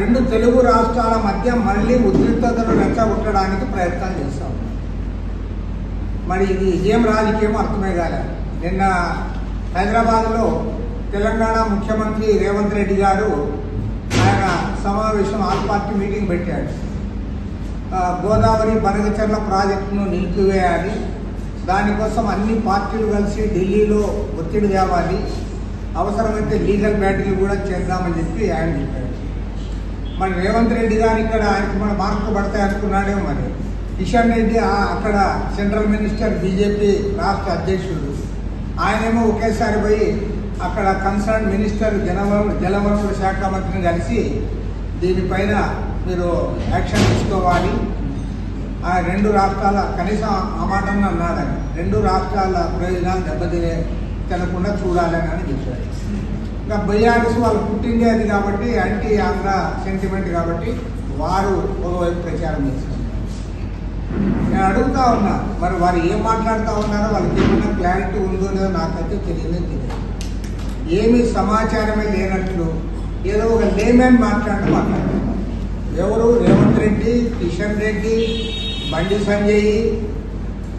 రెండు తెలుగు రాష్ట్రాల మధ్య మళ్ళీ ఉద్రిక్తతను రెచ్చగొట్టడానికి ప్రయత్నం చేస్తాం. మరి ఇది ఏం రాజకీయం అర్థమే కాలేదు. నిన్న హైదరాబాద్లో తెలంగాణ ముఖ్యమంత్రి రేవంత్ రెడ్డి గారు ఆయన సమావేశం ఆల్ పార్టీ మీటింగ్ పెట్టాడు. గోదావరి బనకచెర్ల ప్రాజెక్టును నిలిపివేయాలి, దానికోసం అన్ని పార్టీలు కలిసి ఢిల్లీలో ఒత్తిడి తేవాలి, అవసరమైతే లీగల్ బ్యాటిల్ కూడా చేద్దామని చెప్పి ఆయన చెప్పాడు. మరి రేవంత్ రెడ్డి గారు ఇక్కడ ఆయనకు మన మార్కులు పడతాయి అనుకున్నాడే. మరి కిషన్ రెడ్డి అక్కడ సెంట్రల్ మినిస్టర్ బీజేపీ రాష్ట్ర అధ్యక్షుడు, ఆయనేమో ఒకేసారి పోయి అక్కడ కన్సర్న్ మినిస్టర్ జలవనరుల శాఖ మంత్రిని కలిసి దీనిపైన మీరు యాక్షన్ తీసుకోవాలి, ఆ రెండు రాష్ట్రాల కనీసం ఆ మాటను అన్నాడు, రెండు రాష్ట్రాల ప్రయోజనాలు తినకుండా చూడాలని అని చెప్పారు. ఇంకా బీఆర్ఎస్ వాళ్ళు పుట్టిందే అది కాబట్టి యాంటీ ఆంధ్ర సెంటిమెంట్ కాబట్టి వారు ఒకవైపు ప్రచారం చేస్తారు. నేను అడుగుతా ఉన్నా, మరి వారు ఏం మాట్లాడుతూ ఉన్నారో వాళ్ళకి ఏమన్నా క్లారిటీ ఉందో లేదో నాకైతే తెలియదు. ఏమి సమాచారమే లేనట్లు ఏదో ఒక లేమేన్ మాట్లాడుతున్నారు. ఎవరు? రేవంత్ రెడ్డి, కిషన్ రెడ్డి, బండి సంజయ్,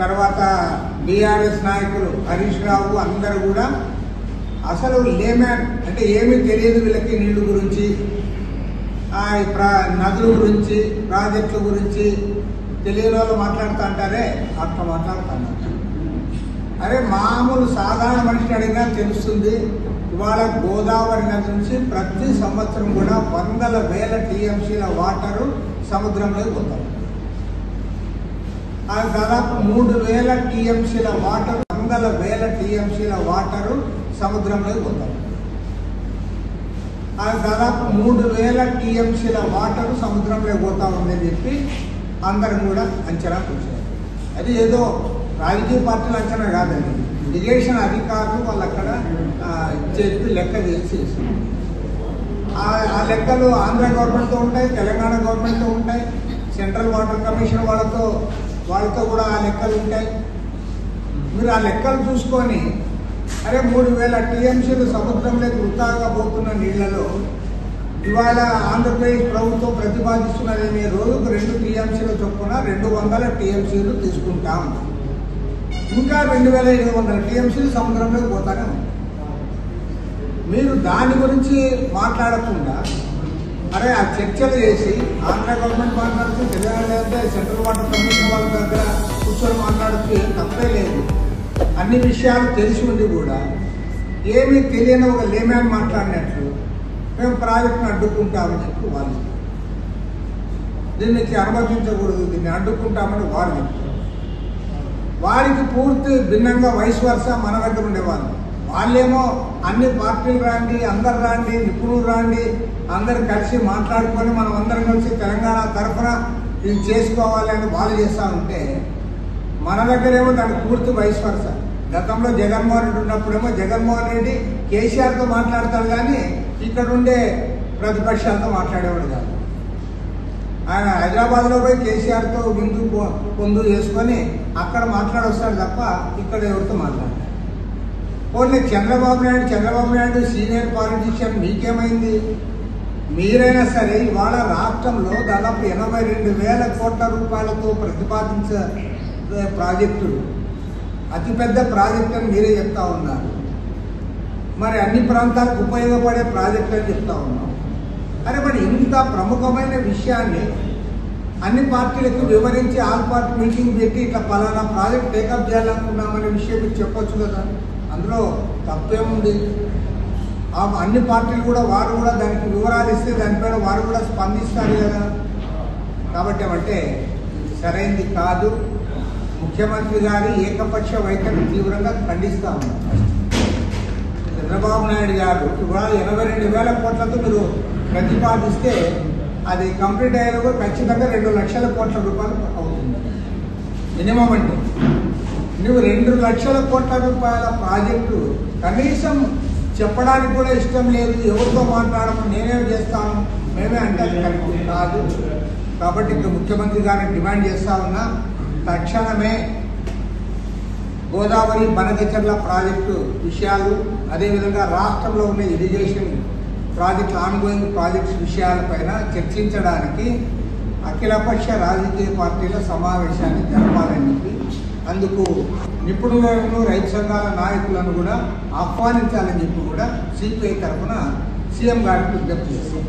తర్వాత బీఆర్ఎస్ నాయకులు హరీష్ రావు అందరూ కూడా అసలు లేమ్యాన్ అంటే ఏమీ తెలియదు వీళ్ళకి. నీళ్ల గురించి, నదుల గురించి, ప్రాజెక్టుల గురించి తెలియని వాళ్ళు మాట్లాడుతూ అంటారే అట్లా మాట్లాడుతున్నారు. అరే మామూలు సాధారణ మనిషిని అడిగినా తెలుస్తుంది. ఇవాళ గోదావరి నది నుంచి ప్రతి సంవత్సరం కూడా వందల వేల టీఎంసీల వాటరు సముద్రంలోకి పోతారు. అది దాదాపు 3,000 టీఎంసీల వాటర్, వందల వేల టీఎంసీల వాటరు సముద్రంలోకి పోతారు. అది దాదాపు 3,000 టీఎంసీల వాటరు సముద్రంలోకి పోతా ఉందని చెప్పి అందరం కూడా అంచనా కూర్చారు. అది ఏదో రాజకీయ పార్టీలు అంచనా కాదండి, ఇరిగేషన్ అధికారులు వాళ్ళు అక్కడ చెప్పి లెక్క చేసి ఆ లెక్కలు ఆంధ్ర గవర్నమెంట్తో ఉంటాయి, తెలంగాణ గవర్నమెంట్తో ఉంటాయి, సెంట్రల్ వాటర్ కమిషన్ వాళ్ళతో కూడా ఆ లెక్కలు ఉంటాయి. మీరు ఆ లెక్కలు చూసుకొని అరే 3,000 టీఎంసీలు సముద్రంలోకి వృత్తాగా పోతున్న నీళ్లలో ఇవాళ ఆంధ్రప్రదేశ్ ప్రభుత్వం ప్రతిపాదిస్తున్నది రోజుకు 2 టీఎంసీల చొప్పున 200 టీఎంసీలు తీసుకుంటాం, ఇంకా 2,500 టీఎంసీలు సముద్రంలోకి పోతానే ఉంటాయి. మీరు దాని గురించి మాట్లాడకుండా అరే ఆ చర్చలు చేసి ఆంధ్ర గవర్నమెంట్ మాట్లాడుతూ తెలియాలంటే సెంట్రల్ వాటర్ కమిషన్ వాళ్ళ దగ్గర కూర్చొని మాట్లాడుతూ ఏం తప్పే లేదు. అన్ని విషయాలు తెలిసి ఉండి కూడా ఏమీ తెలియని ఒక లేమ్యాన్ మాట్లాడినట్లు మేము ప్రాజెక్టును అడ్డుకుంటామని చెప్పి వాళ్ళు, దీనికి అనుమతించకూడదు, దీన్ని అడ్డుకుంటామని వారు చెప్తారు. వారికి పూర్తి భిన్నంగా వయసు వరుస మన దగ్గర ఉండేవాళ్ళు. వాళ్ళేమో అన్ని పార్టీలు రాండి, అందరు రాండి, నిపుణులు రాండి, అందరు కలిసి మాట్లాడుకొని మనం అందరం కలిసి తెలంగాణ తరఫున ఇది చేసుకోవాలి అని వాళ్ళు చేస్తూ ఉంటే మన దగ్గరేమో దానికి పూర్తి వయసు వరుస. గతంలో జగన్మోహన్ రెడ్డి ఉన్నప్పుడేమో జగన్మోహన్ రెడ్డి కేసీఆర్తో మాట్లాడతాడు కానీ ఇక్కడ ఉండే ప్రతిపక్షాలతో మాట్లాడేవాడు కాదు. ఆయన హైదరాబాద్లో పోయి కేసీఆర్తో విందు పొందు చేసుకొని అక్కడ మాట్లాడొస్తాడు తప్ప ఇక్కడ ఎవరితో మాట్లాడతాడు. Only Chandrababu Naidu senior politician, మీకేమైంది? మీరైనా సరే ఇవాళ రాష్ట్రంలో దాదాపు 82,000 కోట్ల రూపాయలతో ప్రతిపాదించే ప్రాజెక్టులు, అతిపెద్ద ప్రాజెక్టు అని మీరే చెప్తా ఉన్నారు. మరి అన్ని ప్రాంతాలకు ఉపయోగపడే ప్రాజెక్టు అని చెప్తా ఉన్నాం. అరే మరి ఇంత ప్రముఖమైన విషయాన్ని అన్ని పార్టీలకు వివరించి ఆల్ పార్టీ మీటింగ్ పెట్టి ఇట్లా పలానా ప్రాజెక్ట్ టేకప్ చేయాలనుకున్నామనే విషయం మీకు చెప్పొచ్చు కదా, అందులో తప్పేముంది? అన్ని పార్టీలు కూడా వారు కూడా దానికి వివరాలు ఇస్తే దానిపైన వారు కూడా స్పందిస్తారు కదా. కాబట్టి ఏమంటే సరైనది కాదు. ముఖ్యమంత్రి గారి ఏకపక్ష వైఖరిని తీవ్రంగా ఖండిస్తా ఉన్నారు. చంద్రబాబు నాయుడు గారు ఇవాళ 82,000 కోట్లతో మీరు ప్రతిపాదిస్తే అది కంప్లీట్ అయ్యేందుకు ఖచ్చితంగా 2 లక్షల కోట్ల రూపాయలు అవుతుంది మినిమం. అంటే నువ్వు 2 లక్షల కోట్ల రూపాయల ప్రాజెక్టు కనీసం చెప్పడానికి కూడా ఇష్టం లేదు, ఎవరితో మాట్లాడము, నేనేం చేస్తాను, మేమే అంటే కరెక్ట్ కాదు. కాబట్టి ఇంకా ముఖ్యమంత్రి గారిని డిమాండ్ చేస్తా ఉన్నా, తక్షణమే గోదావరి బనకచెర్ల ప్రాజెక్టు విషయాలు, అదేవిధంగా రాష్ట్రంలో ఉన్న ఇరిగేషన్ ఆన్గోయింగ్ ప్రాజెక్ట్స్ విషయాలపైన చర్చించడానికి అఖిలపక్ష రాజకీయ పార్టీల సమావేశాన్ని జరపాలని చెప్పి అందుకు నిపుణులను రైతు సంఘాల నాయకులను కూడా ఆహ్వానించాలని చెప్పి కూడా సిపిఐ తరఫున సీఎం గారికి విజ్ఞప్తి చేస్తాం.